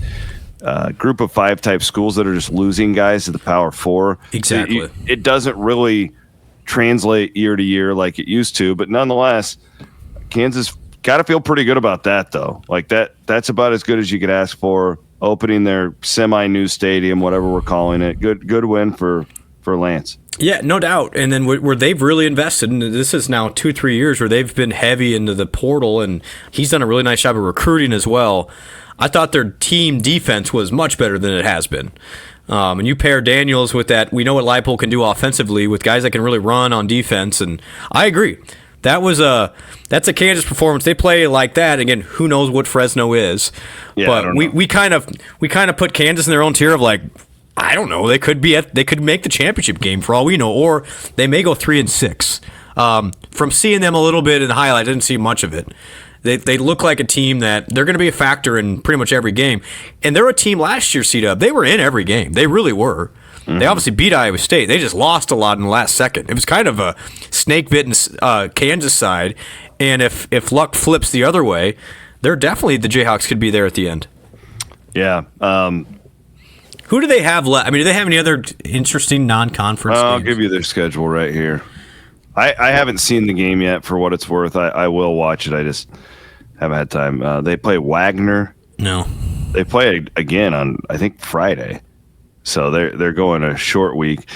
D: group of 5 type schools that are just losing guys to the Power 4.
C: Exactly.
D: It doesn't really translate year to year like it used to, but nonetheless, Kansas got to feel pretty good about that, though. That's about as good as you could ask for. Opening their semi-new stadium, whatever we're calling it. Good win for Lance.
C: Yeah, no doubt. And then where they've really invested, and this is now 2-3 years where they've been heavy into the portal, and he's done a really nice job of recruiting as well. I thought their team defense was much better than it has been. And you pair Daniels with that, we know what Leipold can do offensively with guys that can really run on defense, and I agree. That's a Kansas performance. They play like that. Again, who knows what Fresno is?
D: Yeah,
C: but we kind of put Kansas in their own tier of I don't know. They could make the championship game for all we know, or they may go 3-6. From seeing them a little bit in the highlights, I didn't see much of it. They look like a team that they're going to be a factor in pretty much every game. And they're a team last year, C-Dub. They were in every game. They really were. They obviously beat Iowa State. They just lost a lot in the last second. It was kind of a snake-bitten Kansas side. And if luck flips the other way, they're definitely the Jayhawks could be there at the end.
D: Yeah.
C: Who do they have left? I mean, do they have any other interesting non-conference games?
D: I'll give you their schedule right here. I haven't seen the game yet, for what it's worth. I will watch it. I just haven't had time. They play Wagner.
C: No.
D: They play again on, I think, Friday. So they're going a short week.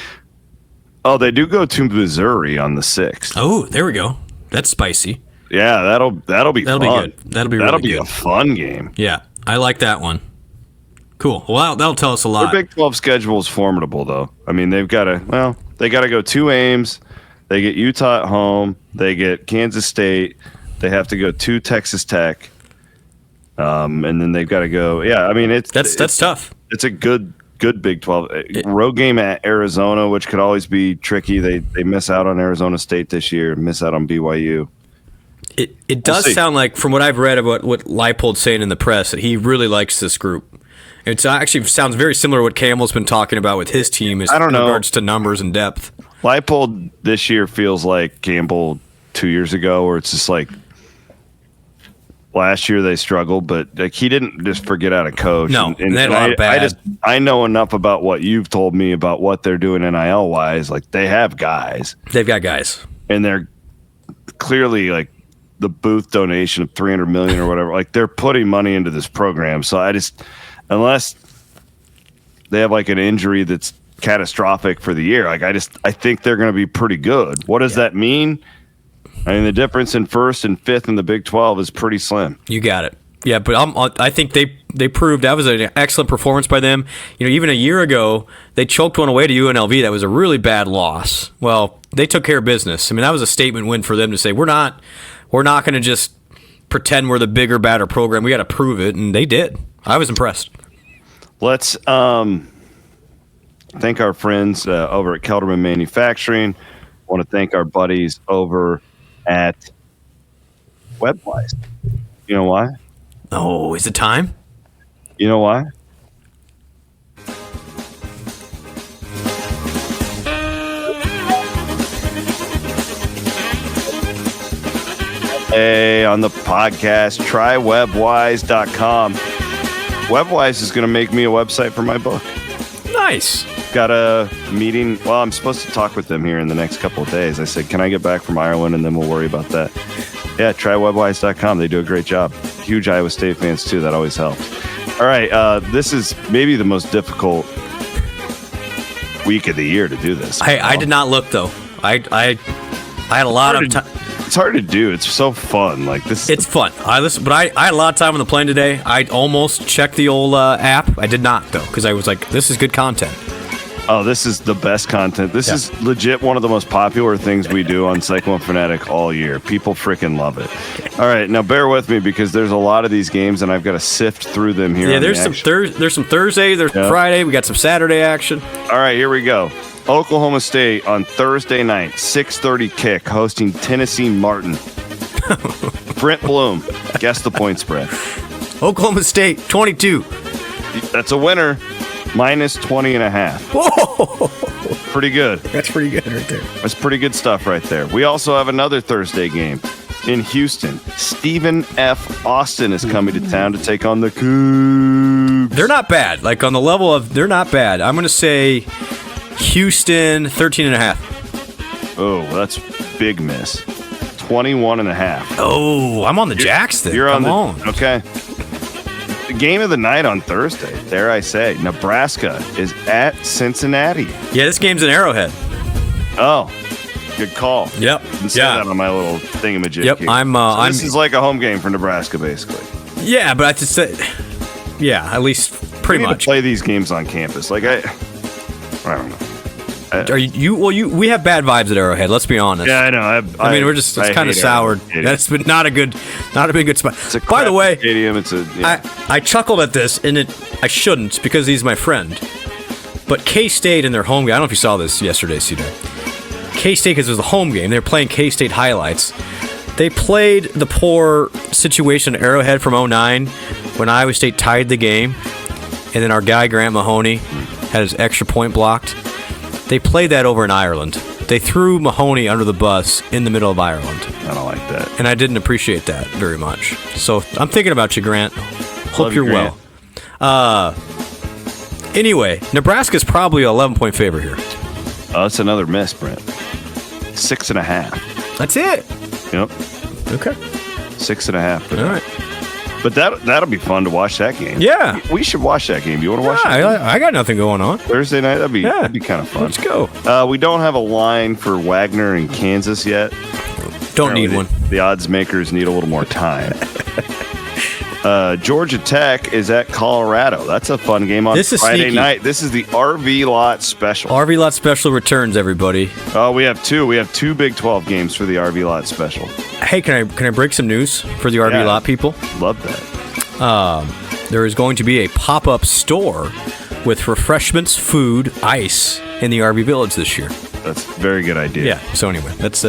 D: Oh, they do go to Missouri on the 6th.
C: Oh, there we go. That's spicy.
D: Yeah, that'll be
C: That'll
D: fun.
C: be good. That'll be
D: a fun game.
C: Yeah, I like that one. Cool. Well, that'll tell us a lot.
D: Their Big 12 schedule is formidable, though. I mean, they got to go to Ames. They get Utah at home. They get Kansas State. They have to go to Texas Tech. And then they've got to go. Yeah, I mean, it's
C: tough.
D: It's a good Big 12 road game at Arizona, which could always be tricky. They miss out on Arizona State this year, miss out on BYU.
C: It does sound like, from what I've read about what Leipold's saying in the press, that he really likes this group. It actually sounds very similar to what Campbell's been talking about with his team in regards to numbers and depth.
D: Leipold this year feels like Campbell 2 years ago, where it's just like last year they struggled, but like he didn't just forget how to coach.
C: No, and they had a lot of bad.
D: I know enough about what you've told me about what they're doing NIL wise. Like they have guys.
C: They've got guys,
D: and they're clearly like the Booth donation of $300 million or whatever. Like they're putting money into this program. So unless they have like an injury that's catastrophic for the year, like I think they're going to be pretty good. What does that mean? I mean, the difference in first and fifth in the Big 12 is pretty slim.
C: You got it. Yeah, but I think they proved that was an excellent performance by them. You know, even a year ago, they choked one away to UNLV. That was a really bad loss. Well, they took care of business. I mean, that was a statement win for them to say, we're not going to just pretend we're the bigger, badder program. We got to prove it, and they did. I was impressed.
D: Let's thank our friends over at Kelderman Manufacturing. I want to thank our buddies over at WebWise. You know why?
C: Oh, is it time?
D: You know why? Hey, on the podcast, try webwise.com. WebWise is going to make me a website for my book.
C: Nice.
D: Got a meeting. Well, I'm supposed to talk with them here in the next couple of days. I said, can I get back from Ireland and then we'll worry about that. Yeah, try webwise.com. They do a great job. Huge Iowa State fans, too. That always helps. All right. This is maybe the most difficult week of the year to do this.
C: I did not look, though. I had a lot of time.
D: It's hard to do. It's so fun. Like this.
C: It's fun. I had a lot of time on the plane today. I almost checked the old app. I did not, though, because I was like, this is good content.
D: Oh, this is the best content. This is legit one of the most popular things we do on Cyclone Fanatic all year. People freaking love it. All right, now bear with me because there's a lot of these games and I've got to sift through them here.
C: Yeah, there's some Thursday, there's Friday, we got some Saturday action.
D: All right, here we go. Oklahoma State on Thursday night, 6:30 kick, hosting Tennessee Martin. Brent Blum, guess the point spread.
C: Oklahoma State, 22.
D: That's a winner. Minus 20.5.
C: Whoa!
D: Pretty good.
C: That's pretty good right there.
D: That's pretty good stuff right there. We also have another Thursday game in Houston. Stephen F. Austin is coming to town to take on the Cougs.
C: They're not bad. Like on the level of, they're not bad. I'm going to say Houston, 13.5.
D: Oh, that's big miss. 21.5.
C: Oh, I'm on the Jacks then.
D: You're
C: Come
D: on.
C: on.
D: Okay. The game of the night on Thursday, dare I say, Nebraska is at Cincinnati.
C: Yeah, this game's in Arrowhead.
D: Oh, good call.
C: Yep.
D: Didn't say that on my little thingamajig.
C: Yep.
D: Here. This is like a home game for Nebraska, basically.
C: Yeah, but I just said, yeah, at least pretty
D: we need
C: much.
D: To play these games on campus. Like I don't know.
C: We have bad vibes at Arrowhead. Let's be honest.
D: Yeah, I know.
C: I mean, we're just, it's kind of soured. That's been not a good spot.
D: It's a
C: By the way,
D: stadium. It's a. Yeah.
C: I chuckled at this, and I shouldn't because he's my friend. But K-State in their home game. I don't know if you saw this yesterday, CJ. K-State, because it was the home game. They were playing K-State highlights. They played the poor situation at Arrowhead from 2009 when Iowa State tied the game, and then our guy Grant Mahoney had his extra point blocked. They played that over in Ireland. They threw Mahoney under the bus in the middle of Ireland.
D: I don't like that.
C: And I didn't appreciate that very much. So I'm thinking about you, Grant. Hope you're well. Anyway, Nebraska's probably an 11-point favorite here.
D: Oh, that's another miss, Brent. 6.5.
C: That's it.
D: Yep.
C: Okay.
D: 6.5.
C: All right.
D: But that'll be fun to watch that game.
C: Yeah.
D: We should watch that game. You want to watch that game?
C: I got nothing going on.
D: Thursday night? That'd be kind of fun.
C: Let's go.
D: We don't have a line for Wagner in Kansas yet.
C: Don't need one.
D: The odds makers need a little more time. Georgia Tech is at Colorado. That's a fun game on Friday night. This is the RV Lot Special.
C: RV Lot Special returns, everybody.
D: Oh, we have two. We have two Big 12 games for the RV Lot Special.
C: Hey, can I break some news for the RV Lot people?
D: Love that.
C: There is going to be a pop-up store with refreshments, food, ice in the RV Village this year.
D: That's a very good idea.
C: Yeah. So anyway, that's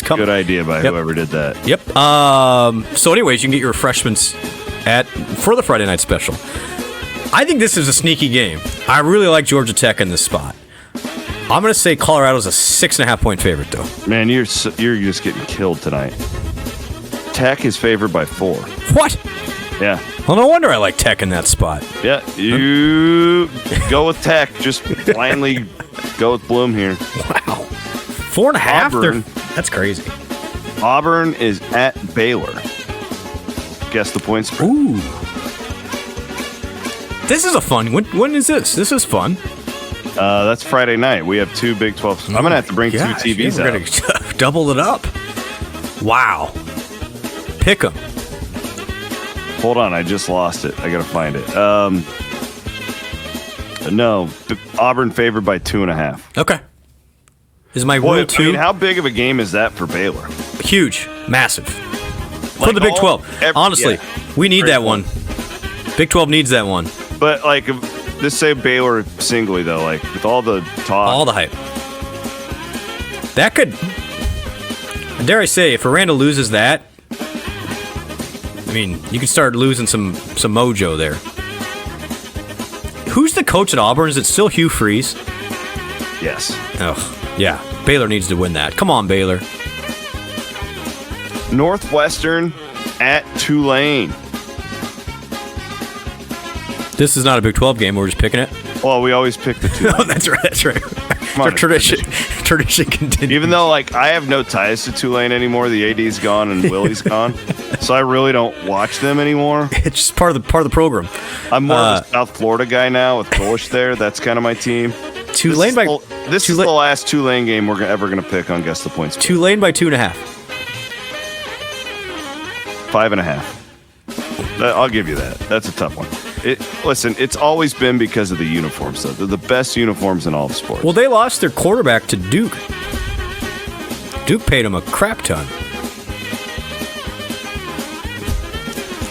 C: coming.
D: Good idea by whoever did that.
C: Yep. So anyways, you can get your refreshments for the Friday night special. I think this is a sneaky game. I really like Georgia Tech in this spot. I'm going to say Colorado's a 6.5-point favorite, though.
D: Man, you're just getting killed tonight. Tech is favored by 4.
C: What?
D: Yeah.
C: Well, no wonder I like Tech in that spot.
D: Yeah, you go with Tech. Just blindly go with Blum here.
C: Wow. 4.5?
D: Auburn.
C: That's crazy.
D: Auburn is at Baylor. Guess the point spread.
C: Ooh. This is a fun. When is this? This is fun.
D: That's Friday night. We have two Big 12. I'm going to have to bring two TVs
C: out. We're going to double it up. Wow. Pick 'em.
D: Hold on. I just lost it. I got to find it. No. Auburn favored by 2.5.
C: Okay. Is my rule 2?
D: I mean, how big of a game is that for Baylor?
C: Huge. Massive. For the Big 12. Honestly, we need that one. Big 12 needs that one.
D: But, like, just say Baylor singly, though, like, with all the talk.
C: All the hype. That could, dare I say, if Aranda loses that, I mean, you can start losing some mojo there. Who's the coach at Auburn? Is it still Hugh Freeze?
D: Yes.
C: Oh, yeah. Baylor needs to win that. Come on, Baylor.
D: Northwestern at Tulane.
C: This is not a Big 12 game. We're just picking it.
D: Well, we always pick the Tulane.
C: Oh, that's right. That's right. Tradition continues.
D: Even though, like, I have no ties to Tulane anymore. The AD's gone and Willie's gone, so I really don't watch them anymore.
C: It's just part of the program.
D: I'm more of a South Florida guy now with Bullish there. That's kind of my team.
C: Tulane
D: this is the last Tulane game we're ever going to pick on Guess the Points.
C: Tulane by 2.5.
D: 5.5. I'll give you that. That's a tough one. Listen, it's always been because of the uniforms, though. They're the best uniforms in all of sports.
C: Well, they lost their quarterback to Duke. Duke paid him a crap ton.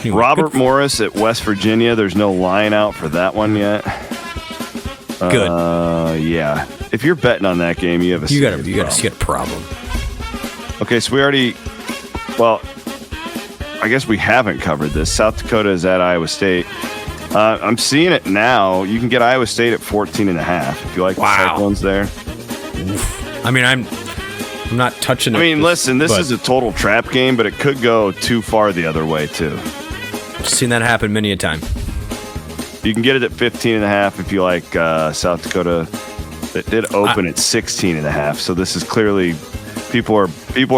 C: Anyway,
D: Robert Morris at West Virginia. There's no line out for that one yet.
C: Good.
D: Yeah. If you're betting on that game, you have a
C: problem.
D: Okay, so we already. Well, I guess we haven't covered this. South Dakota is at Iowa State. I'm seeing it now. You can get Iowa State at 14.5 if you like the Cyclones there.
C: I mean, I'm not touching it.
D: I mean, listen, this is a total trap game, but it could go too far the other way, too.
C: I've seen that happen many a time.
D: You can get it at 15.5 if you like South Dakota. It did open at 16.5, so this is clearly people are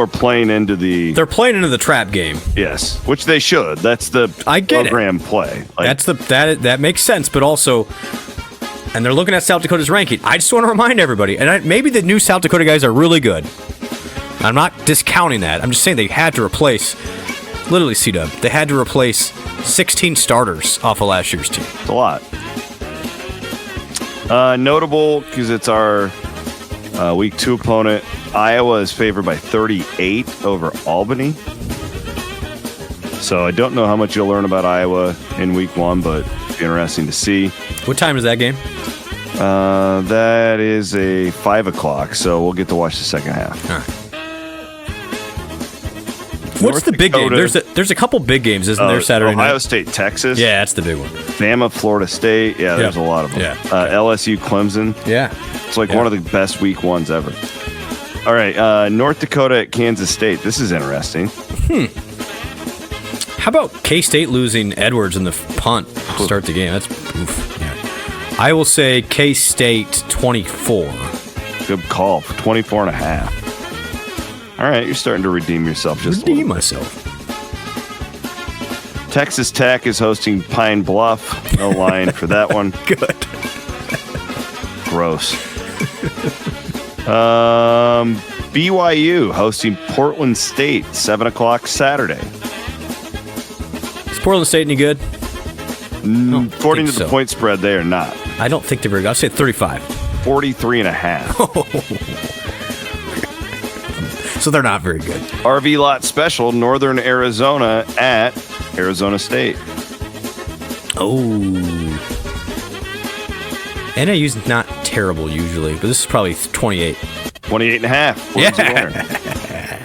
D: playing into the.
C: They're playing into the trap game.
D: Yes, which they should. That's the program play. Like,
C: that makes sense, but also, and they're looking at South Dakota's ranking. I just want to remind everybody, and maybe the new South Dakota guys are really good. I'm not discounting that. I'm just saying they had to replace, literally, C-Dub, they had to replace 16 starters off of last year's team.
D: It's a lot. Notable because it's our week 2 opponent. Iowa is favored by 38 over Albany. So I don't know how much you'll learn about Iowa in week 1, but it's interesting to see.
C: What time is that game?
D: That is a 5 o'clock, so we'll get to watch the second half.
C: All right. What's the big game? There's a couple big games, isn't there? Saturday night.
D: Ohio State, Texas.
C: Yeah, that's the big one.
D: Bama, Florida State. Yeah, there's a lot of them.
C: Yeah.
D: LSU, Clemson.
C: Yeah.
D: It's like one of the best week ones ever. All right, North Dakota at Kansas State. This is interesting.
C: How about K-State losing Edwards in the punt to start the game? That's oof. Yeah. I will say K-State 24.
D: Good call. 24.5. All right, you're starting to redeem yourself just a little bit.
C: Myself.
D: Texas Tech is hosting Pine Bluff. No line for that one.
C: Good.
D: Gross. BYU hosting Portland State, 7 o'clock Saturday.
C: Is Portland State any good?
D: According to the point spread, they are not.
C: I don't think they're very good. I'll say 35.
D: 43.5.
C: So they're not very good.
D: RV lot special, Northern Arizona at Arizona State.
C: Oh. NAU's not terrible usually, but this is probably 28.
D: 28.5.
C: Yeah.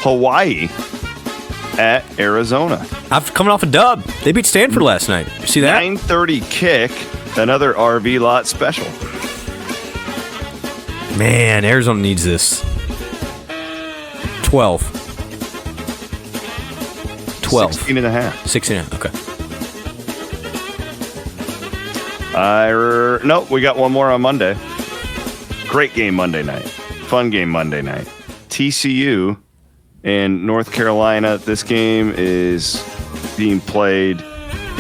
D: Hawaii at Arizona.
C: I'm coming off a dub. They beat Stanford last night. You see that?
D: 9:30 kick. Another RV lot special.
C: Man, Arizona needs this. 12.
D: 16.5.
C: 16.5. Okay.
D: Nope, we got one more on Monday. Great game Monday night. Fun game Monday night. TCU and North Carolina. This game is being played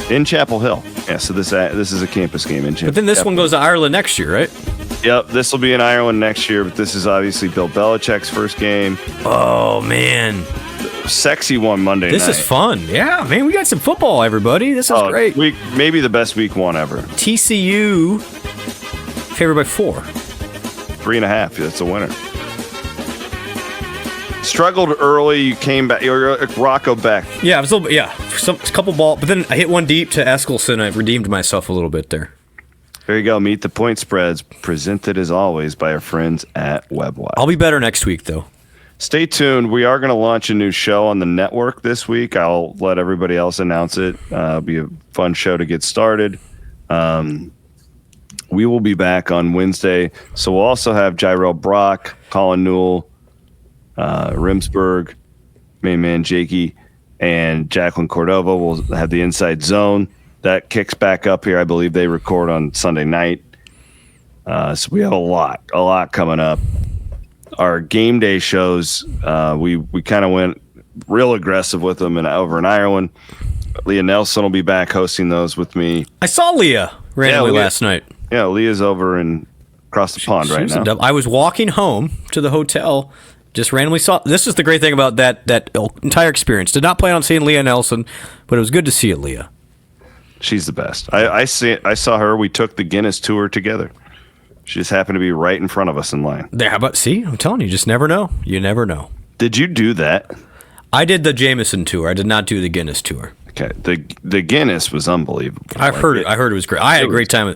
D: in Chapel Hill. Yeah, so this is a campus game in Chapel Hill.
C: But then this one goes to Ireland next year, right?
D: Yep, this will be in Ireland next year, but this is obviously Bill Belichick's first game.
C: Oh, man.
D: Sexy one Monday night.
C: This is fun. Yeah, man, we got some football, everybody. This is great.
D: Maybe the best week one ever.
C: TCU favored by 4.
D: 3.5. That's a winner. Struggled early. You came back. You're Rocco Beck.
C: Yeah, I was a little bit, a couple ball, but then I hit one deep to Eskelson. I redeemed myself a little bit there.
D: There you go. Meet the point spreads, presented as always by our friends at WebWise.
C: I'll be better next week, though.
D: Stay tuned. We are going to launch a new show on the network this week. I'll let everybody else announce it. It'll be a fun show to get started. We will be back on Wednesday. So we'll also have Jairell Brock, Colin Newell, Rimsberg, main man Jakey, and Jacqueline Cordova. We'll have the Inside Zone. That kicks back up here. I believe they record on Sunday night. So we have a lot coming up. Our game day shows, we kind of went real aggressive with them over in Ireland. Leah Nelson will be back hosting those with me.
C: I saw Leah randomly last night.
D: Yeah, Leah's over across the pond right now.
C: I was walking home to the hotel, just randomly saw. This is the great thing about that entire experience. Did not plan on seeing Leah Nelson, but it was good to see it, Leah.
D: She's the best. I saw her. We took the Guinness tour together. She just happened to be right in front of us in line.
C: There, how about? See, I'm telling you, just never know. You never know.
D: Did you do that?
C: I did the Jameson tour. I did not do the Guinness tour.
D: Okay, the Guinness was unbelievable.
C: I heard it was great. I had a great time.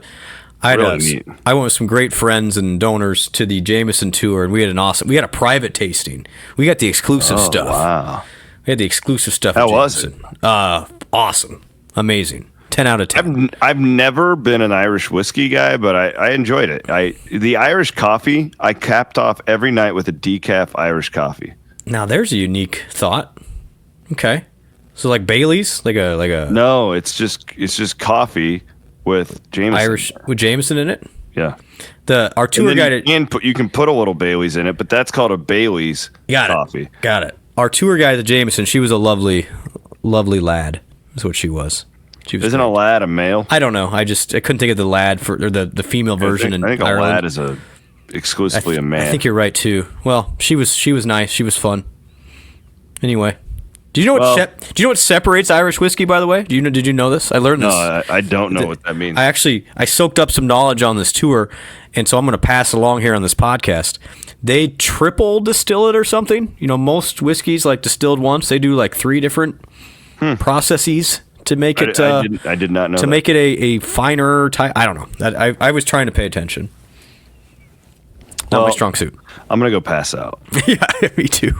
C: I went with some great friends and donors to the Jameson tour, and we had a private tasting. We got the exclusive stuff.
D: Wow.
C: We had the exclusive stuff.
D: How was it?
C: Awesome. Amazing. 10 out of 10.
D: I've never been an Irish whiskey guy, but I enjoyed it. The Irish coffee, I capped off every night with a decaf Irish coffee.
C: Now there's a unique thought. Okay. So like Bailey's, like a
D: No, it's just coffee with Jameson.
C: Irish with Jameson in it?
D: Yeah.
C: Our tour guide
D: you can put a little Bailey's in it, but that's called a Bailey's coffee.
C: Got it. Our tour guide at Jameson, she was a lovely lad. That's what she was.
D: Isn't a lad a male?
C: I don't know. I couldn't think of the lad or the female version in Ireland.
D: I think a lad is exclusively a man.
C: I think you're right too. Well, she was nice. She was fun. Anyway, do you know what separates Irish whiskey? By the way, did you know this? I learned this.
D: No, I don't know what that means.
C: I soaked up some knowledge on this tour, and so I'm going to pass along here on this podcast. They triple distill it or something. You know, most whiskeys like distilled once. They do like 3 different processes to make it.
D: I did not know
C: to make it a finer type. I don't know. I was trying to pay attention. Not my strong suit.
D: I'm gonna go pass out.
C: Yeah, me too.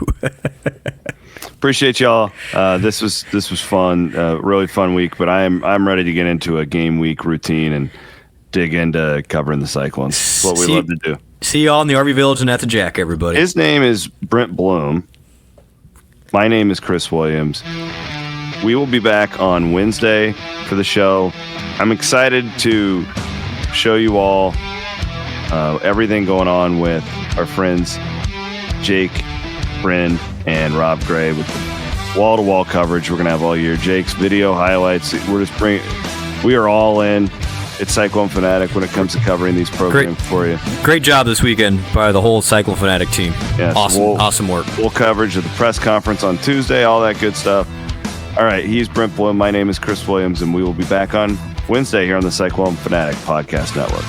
D: appreciate y'all. This was fun, really fun week. But I'm ready to get into a game week routine and dig into covering the Cyclones. It's what we love to do.
C: See y'all in the RV Village and at the Jack, everybody.
D: His name is Brent Blum. My name is Chris Williams. We will be back on Wednesday for the show. I'm excited to show you all everything going on with our friends Jake, Bryn, and Rob Gray with the wall-to-wall coverage we're going to have all year. Jake's video highlights. We are all in. It's Cyclone Fanatic when it comes to covering these programs for you.
C: Great job this weekend by the whole Cyclone Fanatic team.
D: Yeah,
C: awesome work.
D: Full coverage of the press conference on Tuesday, all that good stuff. All right, he's Brent Blum. My name is Chris Williams, and we will be back on Wednesday here on the Cyclone Fanatic Podcast Network.